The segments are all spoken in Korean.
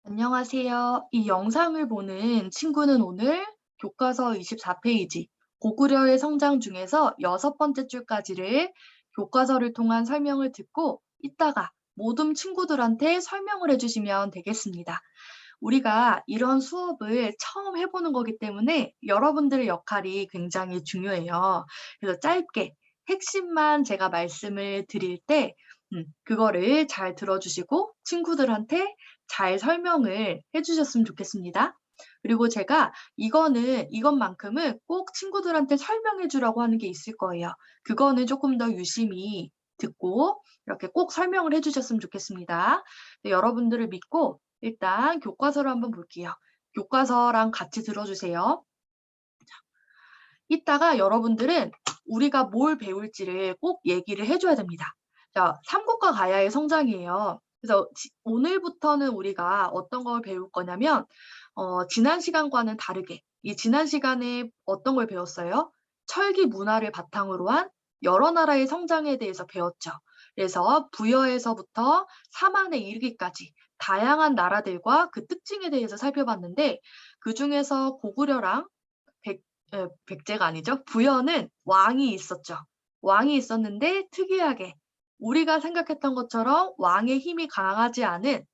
안녕하세요. 이 영상을 보는 친구는 오늘 교과서 24페이지 고구려의 성장 중에서 6번째 줄까지를 교과서를 통한 설명을 듣고 이따가 모든 친구들한테 설명을 해주시면 되겠습니다. 우리가 이런 수업을 처음 해보는 거기 때문에 여러분들의 역할이 굉장히 중요해요. 그래서 짧게 핵심만 제가 말씀을 드릴 때 그거를 잘 들어주시고 친구들한테 잘 설명을 해주셨으면 좋겠습니다. 그리고 제가 이것만큼은 꼭 친구들한테 설명해 주라고 하는 게 있을 거예요. 그거는 조금 더 유심히 듣고 이렇게 꼭 설명을 해 주셨으면 좋겠습니다. 네, 여러분들을 믿고 일단 교과서를 한번 볼게요. 교과서랑 같이 들어주세요. 이따가 여러분들은 우리가 뭘 배울지를 꼭 얘기를 해줘야 됩니다. 자, 삼국과 가야의 성장이에요. 그래서 오늘부터는 우리가 어떤 걸 배울 거냐면 지난 시간과는 다르게 이 지난 시간에 어떤 걸 배웠어요? 철기 문화를 바탕으로 한 여러 나라의 성장에 대해서 배웠죠. 그래서 부여에서부터 사만에 이르기까지 다양한 나라들과 그 특징에 대해서 살펴봤는데 그중에서 고구려랑 백제가 아니죠. 부여는 왕이 있었죠. 왕이 있었는데 특이하게 우리가 생각했던 것처럼 왕의 힘이 강하지 않은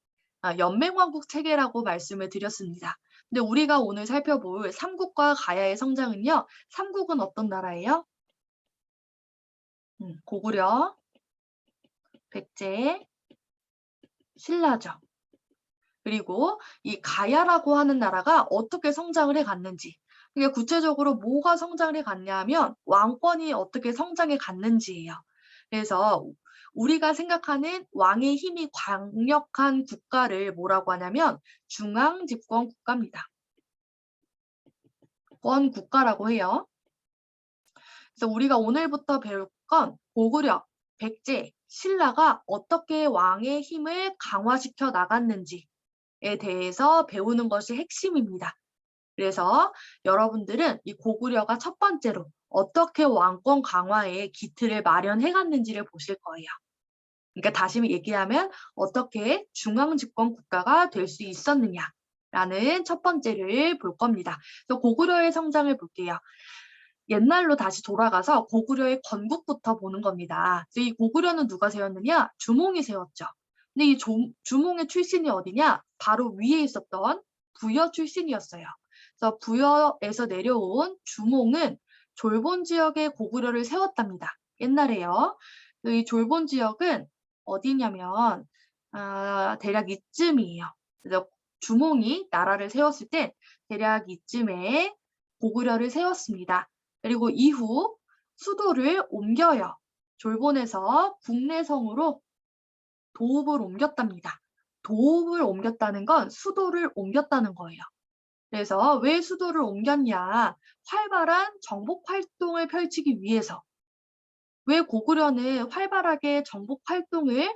연맹왕국 체계라고 말씀을 드렸습니다. 근데 우리가 오늘 살펴볼 삼국과 가야의 성장은요. 삼국은 어떤 나라예요? 고구려, 백제, 신라죠. 그리고 이 가야라고 하는 나라가 어떻게 성장을 해갔는지 이게 구체적으로 뭐가 성장을 해갔냐 하면 왕권이 어떻게 성장해 갔는지예요. 그래서 우리가 생각하는 왕의 힘이 강력한 국가를 뭐라고 하냐면 중앙집권 국가입니다. 권 국가라고 해요. 그래서 우리가 오늘부터 배울 건 고구려, 백제, 신라가 어떻게 왕의 힘을 강화시켜 나갔는지에 대해서 배우는 것이 핵심입니다. 그래서 여러분들은 이 고구려가 첫 번째로 어떻게 왕권 강화에 기틀을 마련해 갔는지를 보실 거예요. 그러니까 다시 얘기하면 어떻게 중앙집권 국가가 될 수 있었느냐라는 첫 번째를 볼 겁니다. 그래서 고구려의 성장을 볼게요. 옛날로 다시 돌아가서 고구려의 건국부터 보는 겁니다. 그래서 이 고구려는 누가 세웠느냐? 주몽이 세웠죠. 근데 이 주몽의 출신이 어디냐? 바로 위에 있었던 부여 출신이었어요. 그래서 부여에서 내려온 주몽은 졸본 지역에 고구려를 세웠답니다. 옛날에요. 이 졸본 지역은 어디냐면 대략 이쯤이에요. 그래서 주몽이 나라를 세웠을 때 대략 이쯤에 고구려를 세웠습니다. 그리고 이후 수도를 옮겨요. 졸본에서 국내성으로 도읍을 옮겼답니다. 도읍을 옮겼다는 건 수도를 옮겼다는 거예요. 그래서 왜 수도를 옮겼냐? 활발한 정복 활동을 펼치기 위해서. 왜 고구려는 활발하게 정복 활동을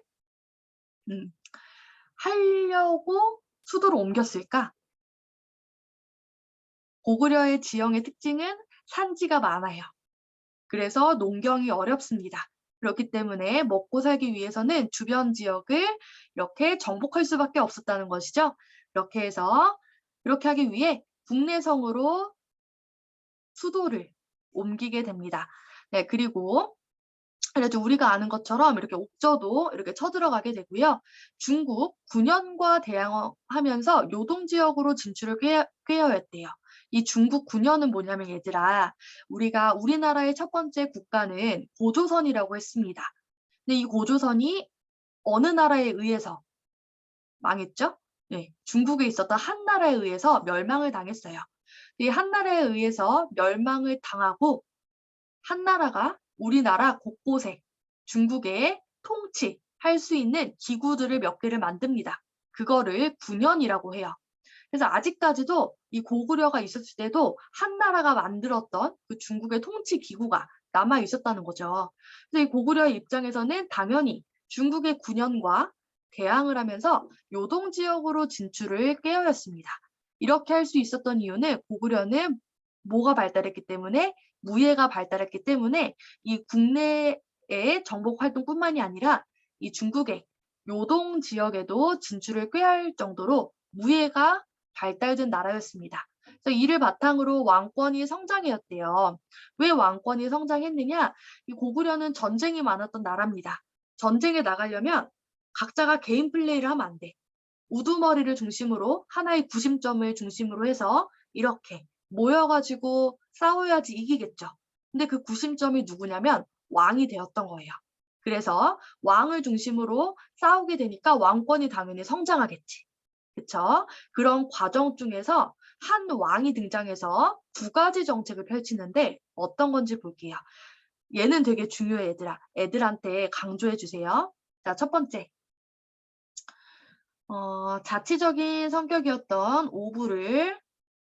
하려고 수도를 옮겼을까? 고구려의 지형의 특징은 산지가 많아요. 그래서 농경이 어렵습니다. 그렇기 때문에 먹고 살기 위해서는 주변 지역을 이렇게 정복할 수밖에 없었다는 것이죠. 이렇게 해서 이렇게 하기 위해 국내성으로 수도를 옮기게 됩니다. 네, 그리고 그래도 우리가 아는 것처럼 이렇게 옥저도 이렇게 쳐들어가게 되고요. 중국 9년과 대항하면서 요동 지역으로 진출을 꾀하였대요. 이 중국 9년은 뭐냐면 얘들아, 우리나라의 첫 번째 국가는 고조선이라고 했습니다. 근데 이 고조선이 어느 나라에 의해서 망했죠? 네, 중국에 있었던 한나라에 의해서 멸망을 당했어요. 이 한나라에 의해서 멸망을 당하고 한나라가 우리나라 곳곳에 중국에 통치할 수 있는 기구들을 몇 개를 만듭니다. 그거를 군현이라고 해요. 그래서 아직까지도 이 고구려가 있었을 때도 한나라가 만들었던 그 중국의 통치 기구가 남아 있었다는 거죠. 그래서 이 고구려의 입장에서는 당연히 중국의 군현과 대항을 하면서 요동 지역으로 진출을 꾀하였습니다. 이렇게 할 수 있었던 이유는 고구려는 뭐가 발달했기 때문에 무예가 발달했기 때문에 이 국내의 정복 활동뿐만이 아니라 이 중국의 요동 지역에도 진출을 꾀할 정도로 무예가 발달된 나라였습니다. 그래서 이를 바탕으로 왕권이 성장해왔대요. 왜 왕권이 성장했느냐? 이 고구려는 전쟁이 많았던 나라입니다. 전쟁에 나가려면 각자가 개인 플레이를 하면 안 돼. 우두머리를 중심으로 하나의 구심점을 중심으로 해서 이렇게 모여가지고 싸워야지 이기겠죠. 근데 그 구심점이 누구냐면 왕이 되었던 거예요. 그래서 왕을 중심으로 싸우게 되니까 왕권이 당연히 성장하겠지. 그쵸? 그런 과정 중에서 한 왕이 등장해서 두 가지 정책을 펼치는데 어떤 건지 볼게요. 얘는 되게 중요해, 얘들아. 애들한테 강조해 주세요. 자, 첫 번째. 자치적인 성격이었던 오부를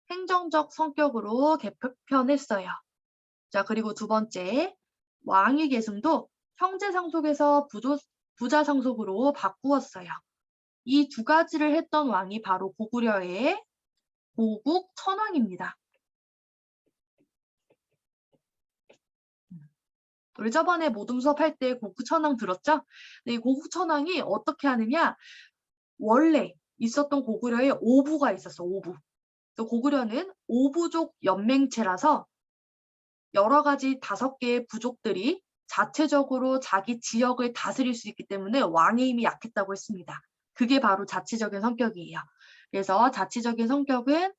행정적 성격으로 개편했어요. 자, 그리고 두 번째, 왕위 계승도 형제 상속에서 부자 상속으로 바꾸었어요. 이 두 가지를 했던 왕이 바로 고구려의 고국 천왕입니다. 우리 저번에 모둠 수업할 때 고국 천왕 들었죠? 이 고국 천왕이 어떻게 하느냐? 원래 있었던 고구려에 오부가 있었어, 오부. 고구려는 오부족 연맹체라서 여러 가지 5개의 부족들이 자체적으로 자기 지역을 다스릴 수 있기 때문에 왕의 힘이 약했다고 했습니다. 그게 바로 자치적인 성격이에요. 그래서 자치적인 성격은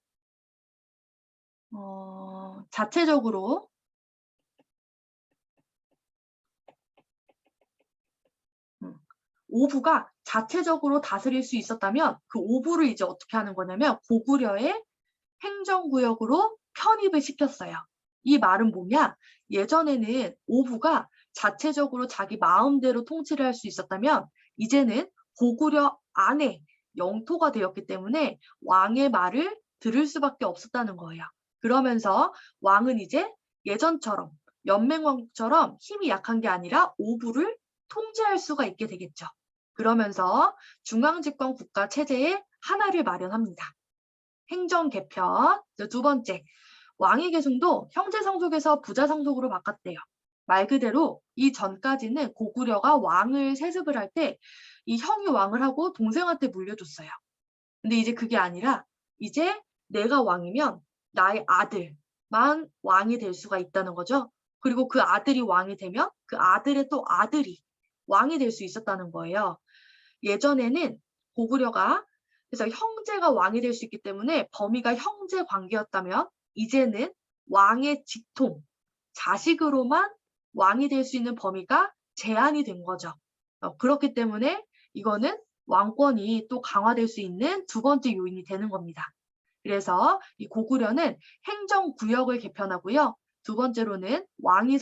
자체적으로 오부가 자체적으로 다스릴 수 있었다면 그 오부를 이제 어떻게 하는 거냐면 고구려의 행정구역으로 편입을 시켰어요. 이 말은 뭐냐? 예전에는 오부가 자체적으로 자기 마음대로 통치를 할 수 있었다면 이제는 고구려 안에 영토가 되었기 때문에 왕의 말을 들을 수밖에 없었다는 거예요. 그러면서 왕은 이제 예전처럼 연맹왕국처럼 힘이 약한 게 아니라 오부를 통제할 수가 있게 되겠죠. 그러면서 중앙집권 국가 체제의 하나를 마련합니다. 행정 개편. 두 번째, 왕위 계승도 형제 상속에서 부자 상속으로 바꿨대요. 말 그대로 이 전까지는 고구려가 왕을 세습을 할 때 이 형이 왕을 하고 동생한테 물려줬어요. 근데 이제 그게 아니라 이제 내가 왕이면 나의 아들만 왕이 될 수가 있다는 거죠. 그리고 그 아들이 왕이 되면 그 아들의 또 아들이 왕이 될 수 있었다는 거예요. 예전에는 고구려가 그래서 형제가 왕이 될 수 있기 때문에 범위가 형제 관계였다면 이제는 왕의 직통, 자식으로만 왕이 될 수 있는 범위가 제한이 된 거죠. 그렇기 때문에 이거는 왕권이 또 강화될 수 있는 두 번째 요인이 되는 겁니다. 그래서 이 고구려는 행정구역을 개편하고요. 두 번째로는 왕위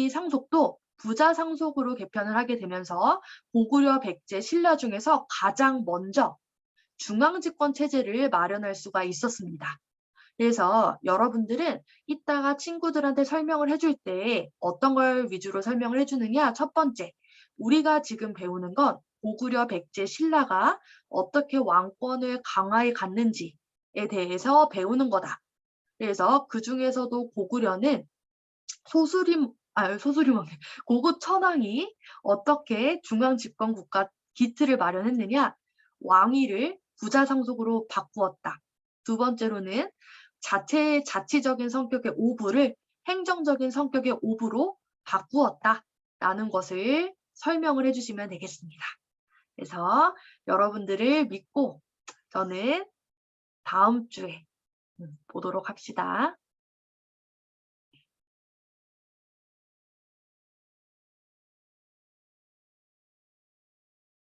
상속도 부자 상속으로 개편을 하게 되면서 고구려 백제 신라 중에서 가장 먼저 중앙집권 체제를 마련할 수가 있었습니다. 그래서 여러분들은 이따가 친구들한테 설명을 해줄 때 어떤 걸 위주로 설명을 해주느냐? 첫 번째, 우리가 지금 배우는 건 고구려 백제 신라가 어떻게 왕권을 강화해 갔는지에 대해서 배우는 거다. 그래서 그 중에서도 고구려는 고구 천왕이 어떻게 중앙집권 국가 기틀을 마련했느냐? 왕위를 부자 상속으로 바꾸었다. 두 번째로는 자치적인 성격의 오부를 행정적인 성격의 오부로 바꾸었다라는 것을 설명을 해주시면 되겠습니다. 그래서 여러분들을 믿고 저는 다음 주에 보도록 합시다.